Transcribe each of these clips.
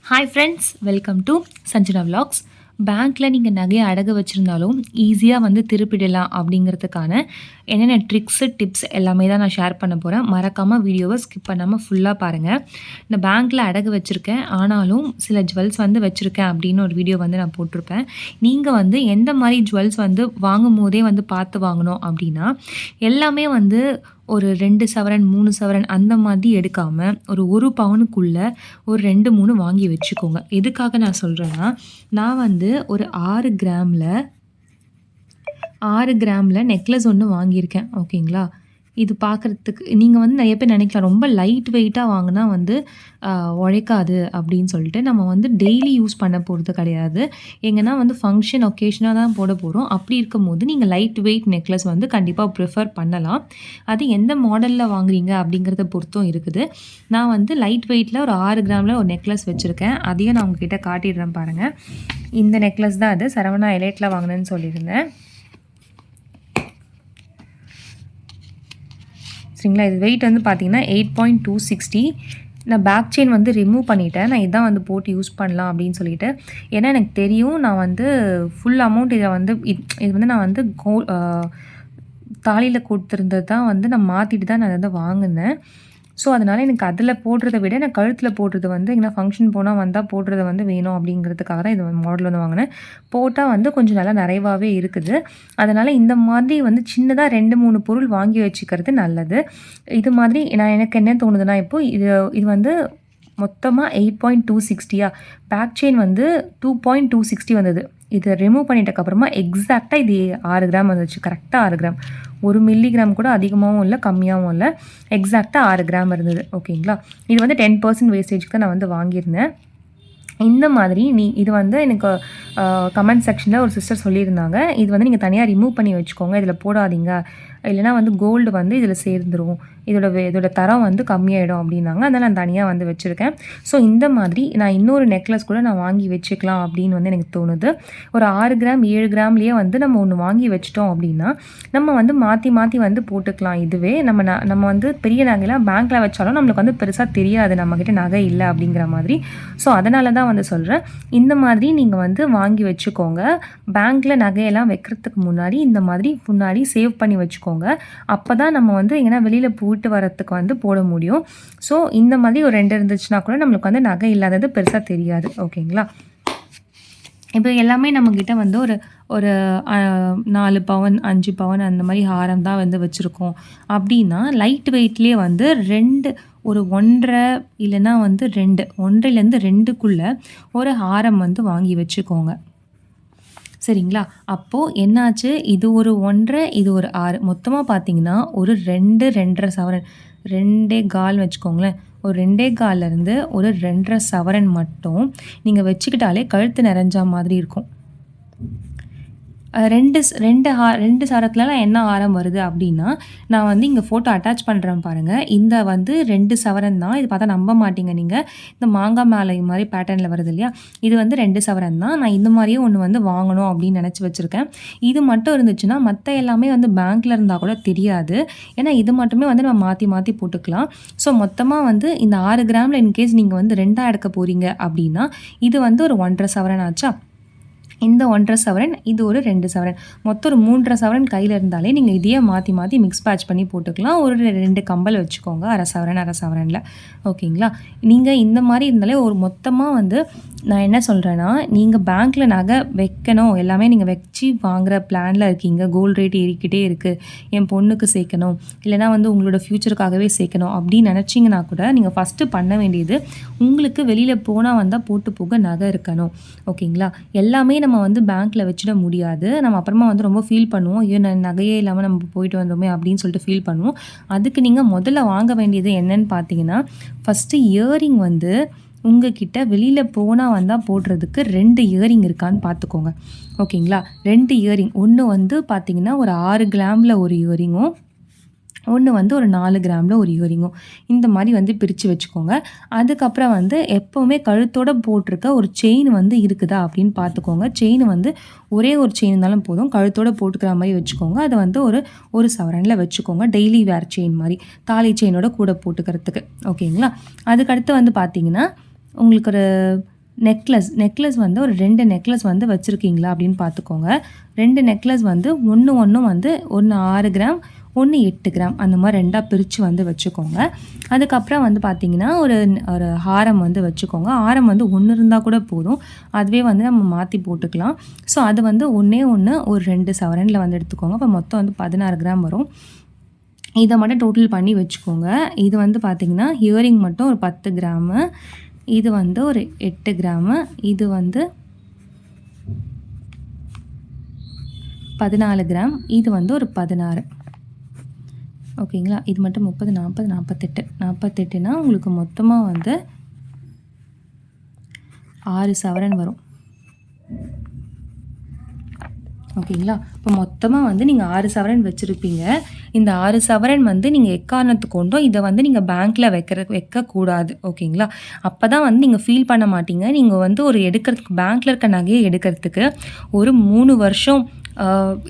Hi friends, welcome to Sanjana vlogs. பேங்க்கில் நீங்கள் நகையை அடகு வச்சுருந்தாலும் ஈஸியாக வந்து திருப்பிடலாம் அப்படிங்கிறதுக்கான என்னென்ன ட்ரிக்ஸு டிப்ஸ் எல்லாமே தான் நான் ஷேர் பண்ண போகிறேன். மறக்காமல் வீடியோவை ஸ்கிப் பண்ணாமல் ஃபுல்லாக பாருங்கள். நான் பேங்க்கில் அடகு வச்சுருக்கேன், ஆனாலும் சில ஜுவல்ஸ் வந்து வச்சுருக்கேன் அப்படின்னு ஒரு வீடியோ வந்து நான் போட்டிருப்பேன். நீங்கள் வந்து எந்த மாதிரி ஜுவல்ஸ் வந்து வாங்கும் போதே வந்து பார்த்து வாங்கணும் அப்படின்னா, எல்லாமே வந்து ஒரு 2 சவரன் 3 சவரன் அந்த மாதிரி எடுக்காமல் ஒரு 1 பவுனுக்குள்ளே ஒரு 2, 3 வாங்கி வச்சுக்கோங்க. எதுக்காக நான் சொல்கிறேன்னா, நான் வந்து ஒரு 6 கிராமில் நெக்லஸ் ஒன்று வாங்கியிருக்கேன். ஓகேங்களா? இது பார்க்குறதுக்கு நீங்கள் வந்து நிறைய பேர் நினைக்கலாம், ரொம்ப லைட் வெயிட்டாக வாங்கினா வந்து உழைக்காது அப்படின்னு சொல்லிட்டு. நம்ம வந்து டெய்லி யூஸ் பண்ண போகிறது கிடையாது. எங்கன்னா வந்து ஃபங்க்ஷன் ஒகேஷனாக தான் போட போகிறோம். அப்படி இருக்கும்போது நீங்கள் லைட் வெயிட் நெக்லஸ் வந்து கண்டிப்பாக ப்ரிஃபர் பண்ணலாம். அது எந்த மாடலில் வாங்குறீங்க அப்படிங்கிறத பொறுத்தும் இருக்குது. நான் வந்து லைட் வெயிட்டில் ஒரு 6 கிராமில் ஒரு நெக்லஸ் வச்சுருக்கேன். அதையும் நான் உங்ககிட்ட காட்டிடுறேன் பாருங்கள். இந்த நெக்லஸ் தான் அது சரவணா எலைட்டில் வாங்கினேன்னு சொல்லியிருந்தேன். சரிங்களா? இது வெயிட் வந்து பார்த்தீங்கன்னா 8.260. நான் பேக் செயின் வந்து ரிமூவ் பண்ணிவிட்டேன். நான் இதான் வந்து போட்டு யூஸ் பண்ணலாம் அப்படின்னு சொல்லிட்டு. ஏன்னா எனக்கு தெரியும், நான் வந்து ஃபுல் அமௌண்ட் இதை வந்து இது வந்து நான் வந்து தாலியில் கொடுத்துருந்தது தான் வந்து நான் மாற்றிட்டு தான் நான் அதை வந்து வாங்கினேன். ஸோ அதனால் எனக்கு அதில் போடுறத விட நான் கழுத்தில் போடுறது வந்து எங்கன்னா ஃபங்க்ஷன் போனால் வந்தால் போடுறது வந்து வேணும் அப்படிங்கிறதுக்காக தான் இது மாடல் வந்து வாங்கினேன். போட்டால் வந்து கொஞ்சம் நல்லா நிறைவாகவே இருக்குது. அதனால் இந்த மாதிரி வந்து சின்னதாக 2, 3 பொருள் வாங்கி வச்சுக்கிறது நல்லது. இது மாதிரி எனக்கு என்ன தோணுதுன்னா, இப்போது இது வந்து மொத்தமாக 8.260 பேக் செயின் வந்து 2.260 வந்தது. இதை ரிமூவ் பண்ணிட்டக்கப்புறமா எக்ஸாக்டாக இது 6 கிராம் வந்துச்சு. கரெக்டாக 6 கிராம். 1 மில்லிகிராம் கூட அதிகமாகவும் இல்லை, கம்மியாகவும் இல்லை. எக்ஸாக்டாக 6 கிராம் இருந்தது. ஓகேங்களா? இது வந்து 10% வேஸ்டேஜ்க்கு தான் நான் வந்து வாங்கியிருந்தேன். இந்த மாதிரி இது வந்து எனக்கு கமெண்ட் செக்ஷனில் ஒரு சிஸ்டர் சொல்லியிருந்தாங்க, இது வந்து நீங்கள் தனியாக ரிமூவ் பண்ணி வச்சுக்கோங்க, இதில் போடாதீங்க, இல்லைனா வந்து கோல்டு வந்து இதில் சேர்ந்துடும், இதோட தரம் வந்து கம்மியாயிடும் அப்படின்னாங்க. அதனால் நான் தனியாக வந்து வச்சுருக்கேன். ஸோ இந்த மாதிரி நான் இன்னொரு நெக்லஸ் கூட நான் வாங்கி வச்சுக்கலாம் அப்படின்னு வந்து எனக்கு தோணுது. ஒரு 6 கிராம் 7 கிராம்லேயே வந்து நம்ம ஒன்று வாங்கி வச்சிட்டோம் அப்படின்னா, நம்ம வந்து மாற்றி மாற்றி வந்து போட்டுக்கலாம். இதுவே நம்ம வந்து பெரிய நகைலாம் பேங்க்கில் வச்சாலும் நம்மளுக்கு வந்து பெருசாக தெரியாது நம்மக்கிட்ட நகை இல்லை அப்படிங்கிற மாதிரி. ஸோ அதனால தான் வந்து சொல்கிறேன், இந்த மாதிரி நீங்கள் வந்து வாங்கி வச்சுக்கோங்க. பேங்க்கில் நகையெல்லாம் வைக்கிறதுக்கு முன்னாடி இந்த மாதிரி முன்னாடி சேவ் பண்ணி வச்சுக்கோங்க. அப்போ தான் நம்ம வந்து எங்கன்னா வெளியில் போயிட்டு வரத்துக்கு வந்து போட முடியும். ஸோ இந்த மாதிரி ஒரு 2 இருந்துச்சுன்னா கூட நம்மளுக்கு வந்து நகை இல்லாதது பெருசாக தெரியாது. ஓகேங்களா? இப்போ எல்லாமே நம்மக்கிட்ட வந்து ஒரு 4 பவுன் 5 பவுன் அந்த மாதிரி ஹாரம் தான் வந்து வச்சுருக்கோம் அப்படின்னா, லைட் வெயிட்லேயே வந்து 2 ஒரு 1.5 இல்லைன்னா வந்து 2 1.5லேருந்து 2க்குள்ளே ஒரு ஹாரம் வந்து வாங்கி வச்சுக்கோங்க. சரிங்களா? அப்போது என்னாச்சு, இது ஒரு 1.5 இது ஒரு 6 மொத்தமாக பார்த்தீங்கன்னா ஒரு 2 2.5 சவரன் 2.25 வச்சுக்கோங்களேன். ஒரு 2.25லேருந்து ஒரு 2.5 சவரன் மட்டும் நீங்கள் வச்சுக்கிட்டாலே கழுத்து நிறைஞ்சா மாதிரி இருக்கும். 2 சவரத்துலலாம் என்ன ஆரம் வருது அப்படின்னா, நான் வந்து இங்கே ஃபோட்டோ அட்டாச் பண்ணுறேன் பாருங்கள். இந்த வந்து 2 சவரன் தான். இது பார்த்தா நம்ப மாட்டீங்க நீங்கள். இந்த மாங்காய் மாலை மாதிரி பேட்டர்னில் வருது இல்லையா, இது வந்து 2 சவரன் தான். நான் இந்த மாதிரியே ஒன்று வந்து வாங்கணும் அப்படின்னு நினச்சி வச்சுருக்கேன். இது மட்டும் இருந்துச்சுன்னா மற்ற எல்லாமே வந்து பேங்க்கில் இருந்தால் கூட தெரியாது. ஏன்னா இது மட்டுமே வந்து நம்ம மாற்றி மாற்றி போட்டுக்கலாம். ஸோ மொத்தமாக வந்து இந்த 6 கிராமில் இன்கேஸ் நீங்கள் வந்து 2ஆக எடுக்க போகிறீங்க அப்படின்னா, இது வந்து ஒரு 1.5 சவரன் ஆச்சா. இந்த 1.5 சவரன், இது ஒரு 2 சவரன், மொத்தம் ஒரு 3.5 சவரன் கையில் இருந்தாலே நீங்கள் இதையே மாற்றி மாற்றி மிக்ஸ் பேட்ச் பண்ணி போட்டுக்கலாம். ஒரு 2 கம்பல் வச்சுக்கோங்க, அரை சவரனில். ஓகேங்களா? நீங்கள் இந்த மாதிரி இருந்தாலே ஒரு மொத்தமாக வந்து நான் என்ன சொல்கிறேன்னா, நீங்கள் பேங்க்கில் நகை வைக்கணும், எல்லாமே நீங்கள் வச்சு வாங்குகிற பிளானில் இருக்கீங்க, கோல்டு ரேட் ஏறிக்கிட்டே இருக்குது, என் பொண்ணுக்கு சேர்க்கணும், இல்லைனா வந்து உங்களோட ஃப்யூச்சருக்காகவே சேர்க்கணும் அப்படின்னு நினச்சிங்கன்னா கூட நீங்கள் ஃபஸ்ட்டு பண்ண வேண்டியது, உங்களுக்கு வெளியில் போனால் வந்தால் போட்டு போக நகை இருக்கணும். ஓகேங்களா? எல்லாமே நம்ம வந்து பேங்க்கில் வச்சிட முடியாது. நம்ம அப்புறமா வந்து ரொம்ப ஃபீல் பண்ணுவோம், ஐயோ நகையே இல்லாமல் நம்ம போயிட்டு வந்தோமே அப்படின்னு சொல்லிட்டு ஃபீல் பண்ணுவோம். அதுக்கு நீங்கள் முதல்ல வாங்க வேண்டியது என்னன்னு பார்த்தீங்கன்னா, ஃபஸ்ட்டு இயரிங் வந்து உங்ககிட்ட வெளியில் போனால் வந்தால் போடுறதுக்கு 2 இயரிங் இருக்கான்னு பார்த்துக்கோங்க. ஓகேங்களா? 2 இயரிங், ஒன்று வந்து பார்த்தீங்கன்னா ஒரு 6 கிராமில் ஒரு இயரிங்கும், ஒன்று வந்து ஒரு 4 கிராமில் ஒரு இயரிங்கும், இந்த மாதிரி வந்து பிரித்து வச்சுக்கோங்க. அதுக்கப்புறம் வந்து எப்போவுமே கழுத்தோடு போட்டிருக்க ஒரு செயின் வந்து இருக்குதா அப்படின்னு பார்த்துக்கோங்க. செயின் வந்து ஒரே ஒரு செயின் இருந்தாலும் போதும், கழுத்தோடு போட்டுக்கிற மாதிரி வச்சுக்கோங்க. அதை வந்து ஒரு சவரனில் வச்சுக்கோங்க, டெய்லி வேர் செயின் மாதிரி, தாலி செயினோட கூட போட்டுக்கிறதுக்கு. ஓகேங்களா? அதுக்கடுத்து வந்து பார்த்தீங்கன்னா உங்களுக்கு ஒரு நெக்லஸ் வந்து ஒரு 2 நெக்லஸ் வந்து வச்சுருக்கீங்களா அப்படின்னு பார்த்துக்கோங்க. 2 நெக்லஸ் வந்து ஒன்று வந்து ஒன்று 6 கிராம், ஒன்று 8 கிராம் அந்த மாதிரி 2ஆ பிரித்து வந்து வச்சுக்கோங்க. அதுக்கப்புறம் வந்து பார்த்திங்கன்னா ஒரு ஒரு ஹாரம் வந்து வச்சுக்கோங்க. ஹாரம் வந்து 1 இருந்தால் கூட போதும். அதுவே வந்து நம்ம மாற்றி போட்டுக்கலாம். ஸோ அது வந்து ஒன்றே ஒன்று ஒரு 2 சவரனில் வந்து எடுத்துக்கோங்க. அப்போ மொத்தம் வந்து 16 கிராம் வரும். இதை மட்டும் டோட்டல் பண்ணி வச்சுக்கோங்க. இது வந்து பார்த்திங்கன்னா இயரிங் மட்டும் ஒரு 10 கிராமு, இது வந்து ஒரு 8 கிராமு, இது வந்து 14 கிராம், இது வந்து ஒரு 16. ஓகேங்களா? இது மட்டும் 30, 40, 48னா உங்களுக்கு மொத்தமாக வந்து 6 சவரன் வரும். ஓகேங்களா? இப்போ மொத்தமாக வந்து நீங்கள் 6 சவரன் வச்சுருப்பீங்க. இந்த 6 சவரன் வந்து நீங்கள் எக்காரணத்துக்கு கொண்டும் இதை வந்து நீங்கள் பேங்க்கில் வைக்கக்கூடாது. ஓகேங்களா? அப்போ தான் வந்து நீங்கள் ஃபீல் பண்ண மாட்டீங்க. நீங்கள் வந்து ஒரு எடுக்கிறதுக்கு பேங்க்கில் இருக்க நகையை எடுக்கிறதுக்கு ஒரு 3 வருஷம்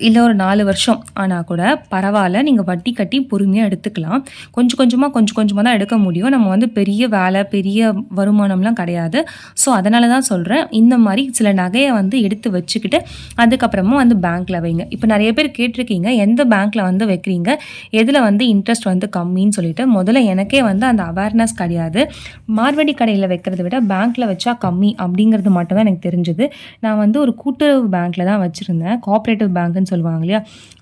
இல்லை ஒரு 4 வருஷம் ஆனால் கூட பரவாயில்ல. நீங்கள் வட்டி கட்டி பொறுமையாக எடுத்துக்கலாம். கொஞ்சம் கொஞ்சமாக தான் எடுக்க முடியும். நம்ம வந்து பெரிய வேலை, பெரிய வருமானம்லாம் கிடையாது. ஸோ அதனால தான் சொல்கிறேன். இந்த மாதிரி சில நகையை வந்து எடுத்து வச்சுக்கிட்டு அதுக்கப்புறமா வந்து பேங்க்கில் வைங்க. இப்போ நிறைய பேர் கேட்டிருக்கீங்க, எந்த பேங்க்கில் வந்து வைக்கிறீங்க, எதில் வந்து இன்ட்ரெஸ்ட் வந்து கம்மின்னு சொல்லிட்டு. முதல்ல எனக்கே வந்து அந்த அவேர்னஸ் கிடையாது. மார்வடி கடையில் வைக்கிறத விட பேங்க்கில் வச்சா கம்மி அப்படிங்கிறது மட்டும் தான் எனக்கு தெரிஞ்சது. நான் வந்து ஒரு கூட்டுறவு பேங்க்கில் தான் வச்சுருந்தேன். கோஆப்ரேட்டிவ் பேங்க்குன்னு சொல்லுவாங்க இல்லையா,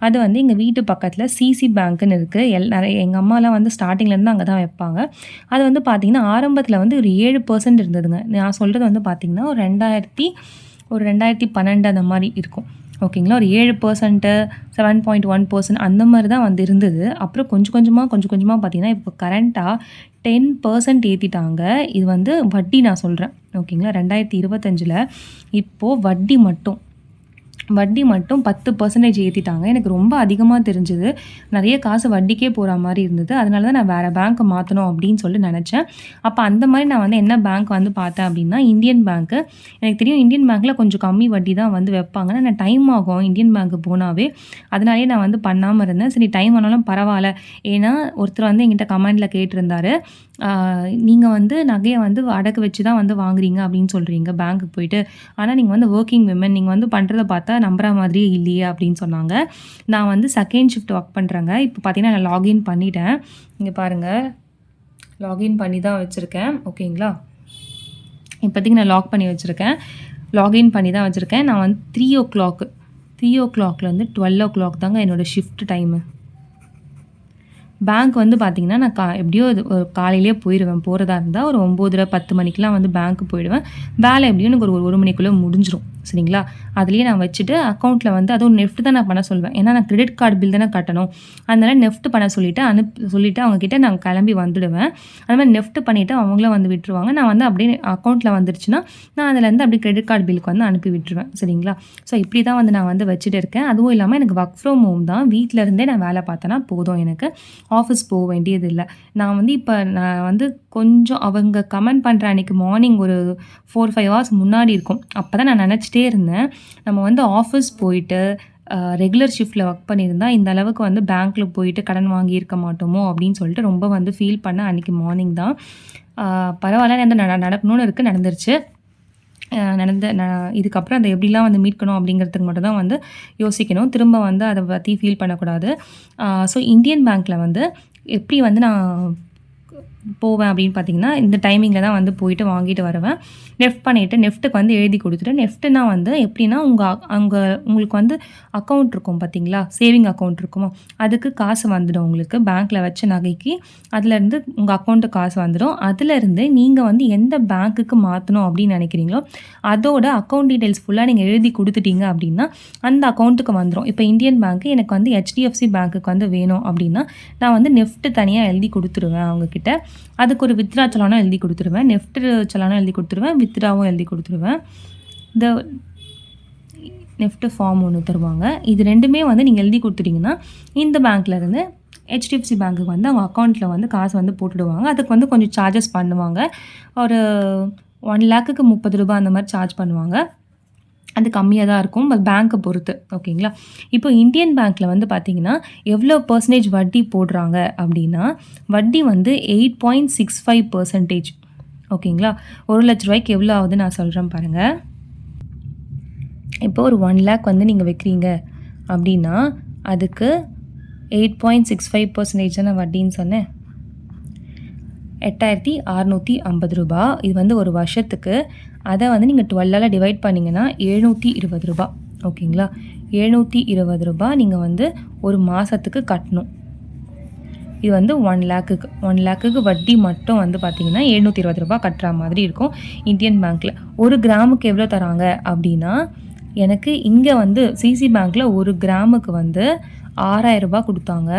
அது வந்து எங்கள் வீட்டு பக்கத்தில் சிசி பேங்க்குன்னு இருக்குது. நிறைய எங்கள் அம்மாலாம் வந்து ஸ்டார்டிங்லேருந்து அங்கே தான் வைப்பாங்க. அது வந்து பார்த்திங்கன்னா ஆரம்பத்தில் வந்து ஒரு 7% இருந்ததுங்க. நான் சொல்கிறது வந்து பார்த்திங்கன்னா ஒரு 2012 அந்த மாதிரி இருக்கும். ஓகேங்களா? ஒரு 7%, 7.1% அந்த மாதிரி தான் வந்து இருந்தது. அப்புறம் கொஞ்சம் கொஞ்சமாக பார்த்திங்கன்னா இப்போ கரண்ட்டாக 10% ஏற்றிட்டாங்க. இது வந்து வட்டி நான் சொல்கிறேன். ஓகேங்களா? 2025 இப்போது வட்டி மட்டும் 10% ஏற்றிட்டாங்க. எனக்கு ரொம்ப அதிகமாக தெரிஞ்சுது. நிறைய காசு வட்டிக்கே போகிற மாதிரி இருந்தது. அதனால தான் நான் வேறு பேங்க்கை மாற்றணும் அப்படின்னு சொல்லிட்டு நினச்சேன். அப்போ அந்த மாதிரி நான் வந்து என்ன பேங்க் வந்து பார்த்தேன் அப்படின்னா இந்தியன் பேங்க்கு. எனக்கு தெரியும் இந்தியன் பேங்க்கில் கொஞ்சம் கம்மி வட்டி தான் வந்து வைப்பாங்க. நான் டைம் ஆகும் இந்தியன் பேங்க்கு போனாவே. அதனாலே நான் வந்து பண்ணாமல் இருந்தேன். சரி டைம் ஆனாலும் பரவாயில்ல. ஏன்னா ஒருத்தர் வந்து என்கிட்ட கமெண்டில் கேட்டிருந்தாரு, நீங்கள் வந்து நகையை வந்து அடகு வச்சு தான் வந்து வாங்குறீங்க அப்படின்னு சொல்கிறீங்க பேங்க்குக்கு போயிட்டு. ஆனால் நீங்கள் வந்து ஒர்க்கிங் விமன், நீங்கள் வந்து பண்ணுறத பார்த்தா நம்புற மாதிரியே இல்லையே அப்படின்னு சொன்னாங்க. நான் வந்து செகண்ட் ஷிஃப்ட் ஒர்க் பண்ணுறேங்க. இப்போ பார்த்தீங்கன்னா நான் லாகின் பண்ணிட்டேன். இங்கே பாருங்கள், லாகின் பண்ணி தான் வச்சுருக்கேன். ஓகேங்களா? இப்போதைக்கு நான் லாகின் பண்ணி தான் வச்சுருக்கேன். நான் வந்து 3 o'clockலேருந்து 12 o'clock தாங்க என்னோடய ஷிஃப்ட் டைமு. பேங்க் வந்து பார்த்திங்கன்னா நான் எப்படியோ ஒரு காலையிலேயே போகிறதா இருந்தால் ஒரு 9:30 10 மணிக்கெலாம் வந்து பேங்க்கு போயிடுவேன். வேலை எப்படியும் எனக்கு ஒரு 1 மணிக்குள்ளே முடிஞ்சிடும். சரிங்களா? அதுலேயே நான் வச்சுட்டு அக்கௌண்ட்டில் வந்து அதுவும் நெஃப்ட் தான் நான் பண்ண சொல்வேன். ஏன்னா நான் கிரெடிட் கார்டு பில் தானே கட்டணும். அதனால் நெஃப்ட் பண்ண சொல்லிவிட்டு அவங்கக்கிட்ட நான் கிளம்பி வந்துடுவேன். அது மாதிரி நெஃப்ட் பண்ணிவிட்டு அவங்களும் வந்து விட்டுருவாங்க. நான் வந்து அப்படியே அக்கௌண்ட்டில் வந்துருச்சுன்னா நான் அதுலேருந்து அப்படியே கிரெடிட் கார்டு பில்லுக்கு வந்து அனுப்பி விட்டுருவேன். சரிங்களா? ஸோ இப்படி தான் வந்து நான் வந்து வச்சுட்டு இருக்கேன். அதுவும் இல்லாமல் எனக்கு ஒர்க் ஃப்ரம் ஹோம் தான். வீட்டில் இருந்தே நான் வேலை பார்த்தேன்னா போதும், எனக்கு ஆஃபீஸ் போக வேண்டியது இல்லை. நான் வந்து கொஞ்சம் அவங்க கமெண்ட் பண்ணுற அன்றைக்கி மார்னிங் ஒரு 4-5 hours முன்னாடி இருக்கும். அப்போ தான் நான் நினச்சிட்டே இருந்தேன், நம்ம வந்து ஆஃபீஸ் போயிட்டு ரெகுலர் ஷிஃப்ட்டில் ஒர்க் பண்ணியிருந்தா இந்த அளவுக்கு வந்து பேங்க்கில் போயிட்டு கடன் வாங்கியிருக்க மாட்டோமோ அப்படின்னு சொல்லிட்டு ரொம்ப வந்து ஃபீல் பண்ண அன்றைக்கி மார்னிங் தான். பரவாயில்ல, நடக்கணும்னு இருக்குது, நடந்துருச்சு. இதுக்கப்புறம் அதை எப்படிலாம் வந்து மீட்கணும் அப்படிங்கிறதுக்கு மட்டும் தான் வந்து யோசிக்கணும். திரும்ப வந்து அதை பற்றி ஃபீல் பண்ணக்கூடாது. ஸோ இந்தியன் பேங்க்கில் வந்து எப்படி வந்து நான் போவேன் அப்படின்னு பார்த்தீங்கன்னா இந்த டைமிங்கில் தான் வந்து போயிட்டு வாங்கிட்டு வருவேன். நெஃப்ட் பண்ணிவிட்டு நெஃப்ட்டுக்கு வந்து எழுதி கொடுத்துட்டு, நெஃப்ட்டுனா வந்து எப்படின்னா உங்களுக்கு வந்து அக்கௌண்ட் இருக்கும் பார்த்தீங்களா, சேவிங் அக்கௌண்ட் இருக்குமோ, அதுக்கு காசு வந்துடும். உங்களுக்கு பேங்க்கில் வச்ச நகைக்கு அதுலேருந்து உங்கள் அக்கௌண்ட்டுக்கு காசு வந்துடும். அதுலேருந்து நீங்கள் வந்து எந்த பேங்க்குக்கு மாற்றணும் அப்படின்னு நினைக்கிறீங்களோ அதோட அக்கௌண்ட் டீட்டெயில்ஸ் ஃபுல்லாக நீங்கள் எழுதி கொடுத்துட்டீங்க அப்படின்னா அந்த அக்கௌண்ட்டுக்கு வந்துடும். இப்போ இந்தியன் பேங்க்கு எனக்கு வந்து HDFC பேங்க்குக்கு வந்து வேணும் அப்படின்னா நான் வந்து நெஃப்ட் தனியாக எழுதி கொடுத்துருவேன் அவங்கக்கிட்ட. அதுக்கு ஒரு வித்ரா சலானும் எழுதி கொடுத்துருவேன், நெஃப்ட் சலானும் எழுதி கொடுத்துருவேன், வித்ராவும் எழுதி கொடுத்துருவேன். இந்த நெஃப்ட் ஃபார்ம் ஒன்று தருவாங்க. இது ரெண்டுமே வந்து நீங்கள் எழுதி கொடுத்துட்டிங்கன்னா இந்த பேங்க்லேருந்து HDFC பேங்க்குக்கு வந்து அவங்க அக்கௌண்ட்டில் வந்து காசு வந்து போட்டுடுவாங்க. அதுக்கு வந்து கொஞ்சம் சார்ஜஸ் பண்ணுவாங்க. ஒரு 1 lakhக்கு 30 ரூபாய் அந்த மாதிரி சார்ஜ் பண்ணுவாங்க. அது கம்மியாக தான் இருக்கும் பேங்க்கை பொறுத்து. ஓகேங்களா? இப்போ இந்தியன் பேங்க்கில் வந்து பார்த்திங்கன்னா எவ்வளோ % வட்டி போடுறாங்க அப்படின்னா வட்டி வந்து 8.65%. ஓகேங்களா? 1,00,000 ரூபாய்க்கு எவ்வளோ ஆகுதுன்னு நான் சொல்கிறேன் பாருங்கள். இப்போ ஒரு 1,00,000 வந்து நீங்கள் வைக்கிறீங்க அப்படின்னா அதுக்கு 8.65% தானே வட்டின்னு சொன்னேன். 8,650 ரூபா. இது வந்து ஒரு வருஷத்துக்கு. அதை வந்து நீங்கள் 12ஆல் டிவைட் பண்ணிங்கன்னா 720 ரூபா. ஓகேங்களா? 720 ரூபா நீங்கள் வந்து ஒரு மாதத்துக்கு கட்டணும். இது வந்து 1,00,000க்கு 1,00,000க்கு வட்டி மட்டும் வந்து பார்த்தீங்கன்னா 720 ரூபா கட்டுற மாதிரி இருக்கும் இந்தியன் பேங்க்கில். 1 கிராமுக்கு எவ்வளோ தராங்க அப்படின்னா எனக்கு இங்கே வந்து சிசி பேங்க்கில் 1 கிராமுக்கு வந்து 6,000 ரூபா கொடுத்தாங்க.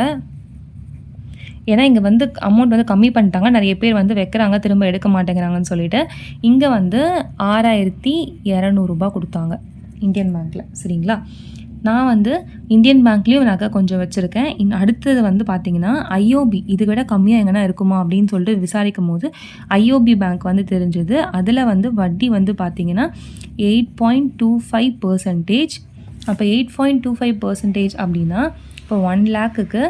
ஏன்னா இங்கே வந்து அமௌண்ட் வந்து கம்மி பண்ணிட்டாங்க. நிறைய பேர் வந்து வைக்கிறாங்க, திரும்ப எடுக்க மாட்டேங்கிறாங்கன்னு சொல்லிட்டு இங்கே வந்து 6,200 ரூபா கொடுத்தாங்க இந்தியன் பேங்க்கில். சரிங்களா? நான் வந்து இந்தியன் பேங்க்லேயும் நகை கொஞ்சம் வச்சுருக்கேன். அடுத்தது வந்து பார்த்திங்கன்னா ஐஓபி இது விட கம்மியாக எங்கன்னா இருக்குமா அப்படின்னு சொல்லிட்டு விசாரிக்கும் போது ஐஓபி பேங்க் வந்து தெரிஞ்சுது. அதில் வந்து வட்டி வந்து பார்த்திங்கன்னா 8.25%. அப்போ 8.25% அப்படின்னா இப்போ 1,00,000க்கு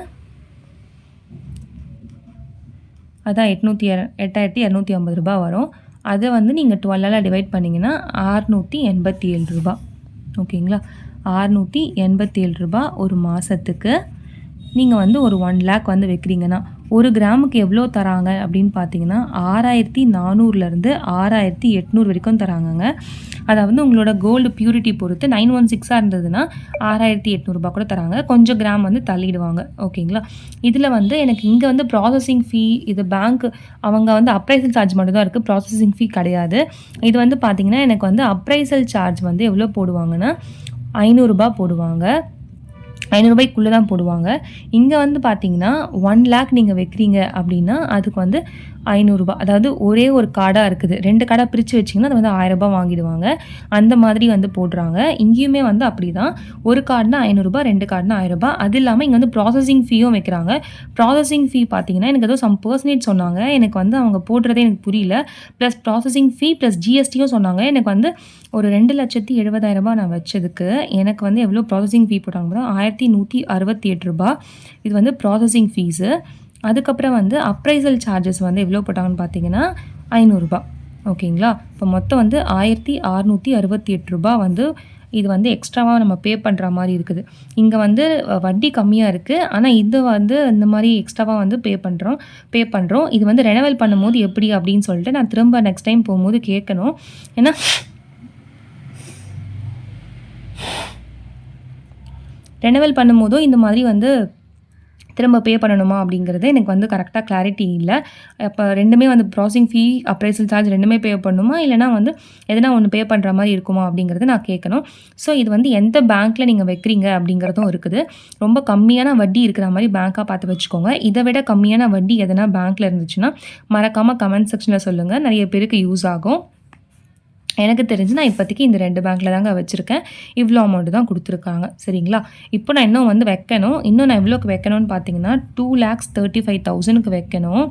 அதான் 8,250 ரூபா வரும். அதை வந்து நீங்கள் 12ஆல் டிவைட் பண்ணிங்கன்னா 687 ரூபா. ஓகேங்களா? 687 ரூபா ஒரு மாதத்துக்கு. நீங்கள் வந்து ஒரு 1,00,000 வந்து வைக்கிறீங்கன்னா 1 கிராமுக்கு எவ்வளோ தராங்க அப்படின்னு பார்த்தீங்கன்னா 6,400லேருந்து 6,800 வரைக்கும் தராங்கங்க. அதாவது உங்களோட கோல்டு பியூரிட்டி பொறுத்து 916 இருந்ததுன்னா 6,800 ரூபா கூட தராங்க. கொஞ்சம் கிராம் வந்து தள்ளிடுவாங்க. ஓகேங்களா? இதில் வந்து எனக்கு இங்கே வந்து ப்ராசஸிங் ஃபீ, இது பேங்க் அவங்க வந்து அப்ரைசல் சார்ஜ் மட்டும் தான் இருக்குது, ப்ராசஸிங் ஃபீ கிடையாது. இது வந்து பார்த்திங்கன்னா எனக்கு வந்து அப்ரைசல் சார்ஜ் வந்து எவ்வளோ போடுவாங்கன்னா 500 ரூபா போடுவாங்க. 500 ரூபாய்க்குள்ளே தான் போடுவாங்க. இங்கே வந்து பார்த்தீங்கன்னா 1,00,000 நீங்கள் வைக்கிறீங்க அப்படின்னா அதுக்கு வந்து 500 ரூபா. அதாவது ஒரே ஒரு கார்டாக இருக்குது, 2 கார்டாக பிரித்து வச்சிங்கன்னா அது வந்து 1,000 ரூபா வாங்கிடுவாங்க. அந்த மாதிரி வந்து போடுறாங்க. இங்கேயுமே வந்து அப்படி தான். ஒரு கார்டுனா 500 ரூபா, 2 கார்டுனா 1,000 ரூபா. அது இல்லாமல் இங்கே வந்து ப்ராசஸிங் ஃபீயும் வைக்கிறாங்க. ப்ராசஸிங் ஃபீ பார்த்தீங்கன்னா எனக்கு ஏதோ சம் பர்சன்டேஜ் சொன்னாங்க. எனக்கு வந்து அவங்க போடுறதே எனக்கு புரியல. ப்ளஸ் ப்ராசஸிங் ஃபீ ப்ளஸ் ஜிஎஸ்டியும் சொன்னாங்க. எனக்கு வந்து ஒரு 2,70,000 ரூபா நான் வச்சதுக்கு எனக்கு வந்து எவ்வளோ ப்ராசஸிங் ஃபீ போட்டாங்கன்னா 1,168 ரூபா. இது வந்து ப்ராசஸிங் ஃபீஸு. அதுக்கப்புறம் வந்து அப்ரைசல் சார்ஜஸ் வந்து எவ்வளோ போட்டாங்கன்னு பார்த்தீங்கன்னா 500 ரூபா. ஓகேங்களா? இப்போ மொத்தம் வந்து 1,668 ரூபா வந்து இது வந்து எக்ஸ்ட்ராவாக நம்ம பே பண்ணுற மாதிரி இருக்குது. இங்கே வந்து வட்டி கம்மியாக இருக்குது, ஆனால் இது வந்து இந்த மாதிரி எக்ஸ்ட்ராவாக வந்து பே பண்ணுறோம். இது வந்து ரெனவல் பண்ணும்போது எப்படி அப்படின்னு சொல்லிட்டு நான் திரும்ப நெக்ஸ்ட் டைம் போகும்போது கேட்கணும். ஏன்னா ரெனவல் பண்ணும்போதும் இந்த மாதிரி வந்து திரும்ப பே பண்ணணுமா அப்படிங்கிறது எனக்கு வந்து கரெக்டாக கிளாரிட்டி இல்லை. அப்போ ரெண்டுமே வந்து ப்ராசஸிங் ஃபீ, அப்ரைசல் சார்ஜ் ரெண்டுமே பே பண்ணணுமா, இல்லைனா வந்து எதனா ஒன்று பே பண்ணுற மாதிரி இருக்குமா அப்படிங்கிறது நான் கேட்கணும். ஸோ இது வந்து எந்த பேங்க்கில் நீங்கள் வைக்கிறீங்க அப்படிங்கிறதும் இருக்குது. ரொம்ப கம்மியான வட்டி இருக்கிற மாதிரி பேங்க்காக பார்த்து வச்சுக்கோங்க. இதை விட கம்மியான வட்டி எதனா பேங்க்கில் இருந்துச்சுன்னா மறக்காமல் கமெண்ட் செக்ஷனில் சொல்லுங்கள். நிறைய பேருக்கு யூஸ் ஆகும். எனக்கு தெரிஞ்சு நான் இப்போதைக்கு இந்த 2 பேங்க்கில் தாங்க வச்சுருக்கேன். இவ்வளோ அமௌண்ட்டு தான் கொடுத்துருக்காங்க. சரிங்களா? இப்போ நான் இன்னும் வந்து வைக்கணும். இன்னும் நான் எவ்வளோக்கு வைக்கணும்னு பார்த்தீங்கன்னா 2,35,000க்கு வைக்கணும்.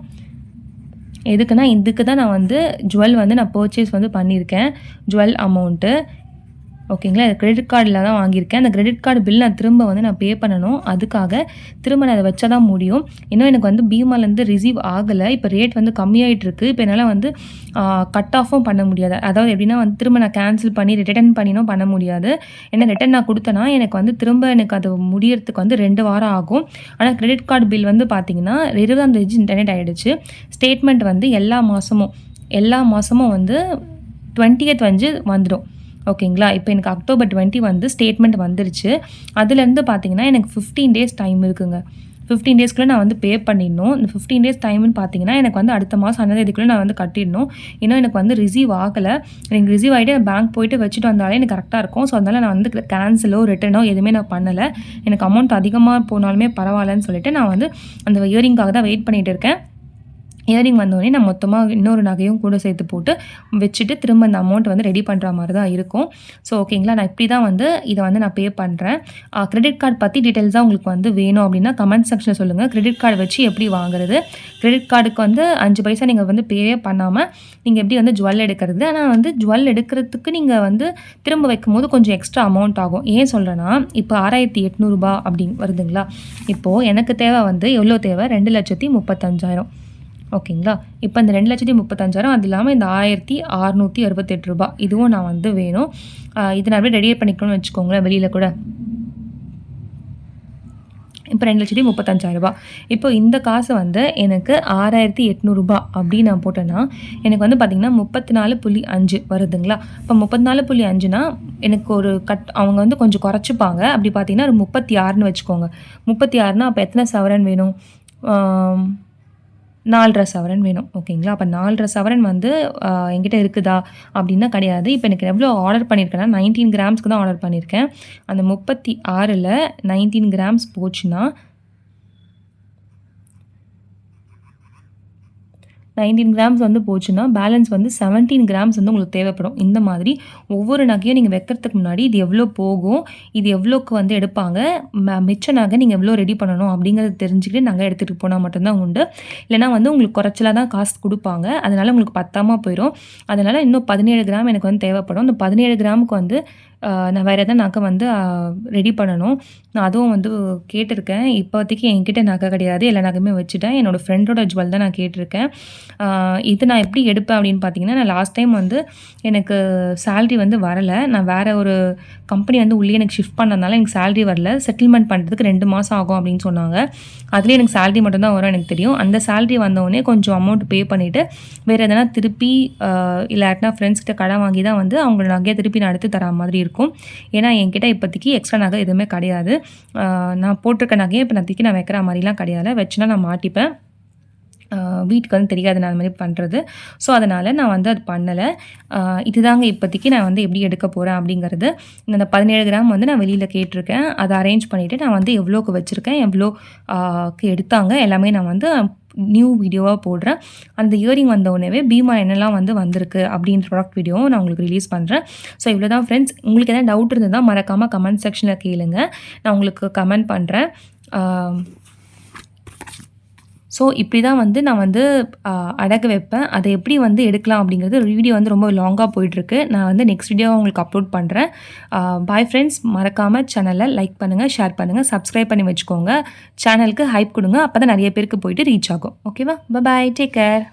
எதுக்குன்னா இதுக்கு தான் நான் வந்து ஜுவல் வந்து நான் பர்ச்சேஸ் வந்து பண்ணியிருக்கேன். Jewel amount. ஓகேங்களா? இது கிரெடிட் கார்டில் தான் வாங்கியிருக்கேன். அந்த கிரெடிட் கார்டு பில் நான் திரும்ப வந்து நான் பே பண்ணணும். அதுக்காக திரும்ப நான் அதை வச்சா தான் முடியும். இன்னும் எனக்கு வந்து பீமாலேருந்து ரிசீவ் ஆகலை. இப்போ ரேட் வந்து கம்மியாகிட்டு இருக்குது. இப்போ என்னால் வந்து கட் ஆஃபும் பண்ண முடியாது. அதாவது எப்படின்னா வந்து திரும்ப நான் கேன்சல் பண்ணி ரிட்டர்ன் பண்ணினோம் பண்ண முடியாது. ஏன்னா ரிட்டர்ன் நான் கொடுத்தேன்னா எனக்கு வந்து திரும்ப எனக்கு அது முடியறதுக்கு வந்து 2 வாரம் ஆகும். ஆனால் கிரெடிட் கார்டு பில் வந்து பார்த்திங்கன்னா 20ஆம் தேதி இன்டர்நெட் ஆகிடுச்சு. ஸ்டேட்மெண்ட் வந்து எல்லா மாதமும் வந்து 20th வந்து வந்துடும். ஓகேங்களா? இப்போ எனக்கு அக்டோபர் 20 வந்து ஸ்டேட்மெண்ட் வந்துருச்சு. அதுலேருந்து பார்த்தீங்கன்னா எனக்கு 15 டேஸ் டைம் இருக்குங்க. 15 டேஸ்க்குள்ளே நான் வந்து பே பண்ணிடணும். இந்த 15 டேஸ் டைம்னு பார்த்தீங்கன்னா எனக்கு வந்து அடுத்த மாதம் 2ஆம் தேதிக்குள்ளே நான் வந்து கட்டிடணும். இன்னும் எனக்கு வந்து ரிசீவ் ஆகலை. எனக்கு ரிசீவ் ஆகிட்டு பேங்க் போயிட்டு வச்சுட்டு வந்தாலே எனக்கு கரெக்டாக இருக்கும். ஸோ அதனால் நான் வந்து கேன்சலோ ரிட்டனோ எதுவுமே நான் பண்ணலை. எனக்கு அமௌண்ட் அதிகமாக போனாலுமே பரவாயில்லன்னு சொல்லிட்டு நான் வந்து அந்த இயரிங்காக தான் வெயிட் பண்ணிகிட்டு இருக்கேன். இயரிங் வந்தோடனே நான் மொத்தமாக இன்னொரு நகையும் கூட சேர்த்து போட்டு வச்சுட்டு திரும்ப அந்த அமௌண்ட் வந்து ரெடி பண்ணுற மாதிரி தான் இருக்கும். ஸோ ஓகேங்களா? நான் இப்படி தான் வந்து இதை வந்து நான் பே பண்ணுறேன். கிரெடிட் கார்டு பற்றி டீட்டெயில்ஸாக உங்களுக்கு வந்து வேணும் அப்படின்னா கமெண்ட் செக்ஷனில் சொல்லுங்கள். கிரெடிட் கார்டு வச்சு எப்படி வாங்குறது, கிரெடிட் கார்டுக்கு வந்து 5 பைசா நீங்கள் வந்து பேவே பண்ணாமல் நீங்கள் எப்படி வந்து ஜுவல் எடுக்கிறது. ஆனால் வந்து ஜுவல் எடுக்கிறதுக்கு நீங்கள் வந்து திரும்ப வைக்கும்போது கொஞ்சம் எக்ஸ்ட்ரா அமௌண்ட் ஆகும். ஏன் சொல்கிறேன்னா இப்போ 6,800 ரூபா அப்படி வருதுங்களா? இப்போது எனக்கு தேவை வந்து எவ்வளோ தேவை? 2,35,000. ஓகேங்களா. இப்போ இந்த 2,35,000 அது இல்லாமல் இந்த ரூ. 1,668 இதுவும் நான் வந்து வேணும். இது நான் அப்படியே ரெடியே பண்ணிக்கணும்னு வச்சுக்கோங்களேன் வெளியில் கூட. இப்போ 2,35,000 இப்போ இந்த காசு வந்து எனக்கு ரூ. 6,800 அப்படின்னு நான் போட்டேன்னா எனக்கு வந்து பார்த்திங்கன்னா 34.5 வருதுங்களா. இப்போ 34.5னா எனக்கு ஒரு அவங்க வந்து கொஞ்சம் குறைச்சிப்பாங்க. அப்படி பார்த்தீங்கன்னா ஒரு 36ன்னு வச்சுக்கோங்க. 36னா அப்போ எத்தனை சவரன் வேணும்? 4.5 சவரன் வேணும். ஓகேங்களா. அப்போ 4.5 சவரன் வந்து என்கிட்ட இருக்குதா அப்படின்னா கிடையாது. இப்போ எனக்கு எவ்வளோ ஆர்டர் பண்ணியிருக்கேன்னா 19 கிராம்ஸ்க்கு தான் ஆர்டர் பண்ணியிருக்கேன். அந்த 36ல் 19 கிராம்ஸ் போச்சுன்னா 19 கிராம்ஸ் வந்து போச்சுன்னா பேலன்ஸ் வந்து 17 கிராம்ஸ் வந்து உங்களுக்கு தேவைப்படும். இந்த மாதிரி ஒவ்வொரு நகையும் நீங்கள் வைக்கிறதுக்கு முன்னாடி இது எவ்வளோ போகும், இது எவ்வளோக்கு வந்து எடுப்பாங்க, மிச்ச நகை நீங்கள் எவ்வளோ ரெடி பண்ணணும் அப்படிங்கிறத தெரிஞ்சுக்கிட்டு நகை எடுத்துகிட்டு போனால் மட்டும்தான் உண்டு. இல்லைனா வந்து உங்களுக்கு குறைச்சலாக தான் காசு கொடுப்பாங்க. அதனால் உங்களுக்கு பத்தாமல் போயிடும். அதனால் இன்னும் 17 கிராம் எனக்கு வந்து தேவைப்படும். இந்த 17 கிராமுக்கு வந்து நான் வேறு எதாவது நகை வந்து ரெடி பண்ணணும். நான் அதுவும் வந்து கேட்டிருக்கேன். இப்போதைக்கு என்கிட்ட நகை கிடையாது. எல்லா நகையுமே வச்சுட்டேன். என்னோடய ஃப்ரெண்டோட ஜுவல் தான் நான் கேட்டிருக்கேன். இது நான் எப்படி எடுப்பேன் அப்படின்னு பார்த்தீங்கன்னா, நான் லாஸ்ட் டைம் வந்து எனக்கு சேலரி வந்து வரலை. நான் வேறு ஒரு கம்பெனி வந்து உள்ளே எனக்கு ஷிஃப்ட் பண்ணதுனால எனக்கு சேலரி வரல. செட்டில்மெண்ட் பண்ணுறதுக்கு 2 மாதம் ஆகும் அப்படின்னு சொன்னாங்க. அதுலேயே எனக்கு சேலரி மட்டும்தான் வரும் எனக்கு தெரியும். அந்த சேலரி வந்தோடனே கொஞ்சம் அமௌண்ட் பே பண்ணிவிட்டு வேறு எதனா திருப்பி இல்லாட்டினா ஃப்ரெண்ட்ஸ்கிட்ட கடன் வாங்கி தான் வந்து அவங்க நகையை திருப்பி நான் எடுத்து தர மாதிரி இருக்கும். ஏன்னா என்கிட்ட இப்போதைக்கு எக்ஸ்ட்ரா நகை எதுவுமே கிடையாது. நான் போட்டிருக்க நகையை இப்போ நான் வைக்கிற மாதிரிலாம் கிடையாது. வச்சுனா நான் மாட்டிப்பேன். வீட்டுக்கு வந்து தெரியாது நான் அது மாதிரி பண்ணுறது. ஸோ அதனால் நான் வந்து அது பண்ணலை. இதுதாங்க இப்போதைக்கு நான் வந்து எப்படி எடுக்க போகிறேன் அப்படிங்கிறது. இந்த 17 கிராம் வந்து நான் வெளியில் கேட்டிருக்கேன். அதை அரேஞ்ச் பண்ணிவிட்டு நான் வந்து எவ்வளோக்கு வச்சுருக்கேன், எவ்வளோக்கு எடுத்தாங்க எல்லாமே நான் வந்து நியூ வீடியோவாக போடுறேன். அந்த இயரிங் வந்தோடனே பீமா என்னெல்லாம் வந்து வந்திருக்கு அப்படின்ற ப்ராடக்ட் வீடியோவும் நான் உங்களுக்கு ரிலீஸ் பண்ணுறேன். ஸோ இவ்வளோ தான் ஃப்ரெண்ட்ஸ். உங்களுக்கு எதாவது டவுட் இருந்ததுன்னா மறக்காமல் கமெண்ட் செக்ஷனில் கேளுங்க. நான் உங்களுக்கு கமெண்ட் பண்ணுறேன். ஸோ இப்படி தான் வந்து நான் வந்து அடகு வைப்பேன். அதை எப்படி வந்து எடுக்கலாம் அப்படிங்கிறது வீடியோ வந்து ரொம்ப லாங்காக போயிட்டுருக்கு. நான் வந்து நெக்ஸ்ட் வீடியோவை உங்களுக்கு அப்லோட் பண்ணுறேன். Bye friends. மறக்காமல் சேனலை லைக் பண்ணுங்கள், ஷேர் பண்ணுங்கள், சப்ஸ்கிரைப் பண்ணி வச்சுக்கோங்க. சேனலுக்கு ஹைப் கொடுங்க. அப்போ தான் நிறைய பேருக்கு போயிட்டு ரீச் ஆகும். ஓகேவா? பாய். Take care.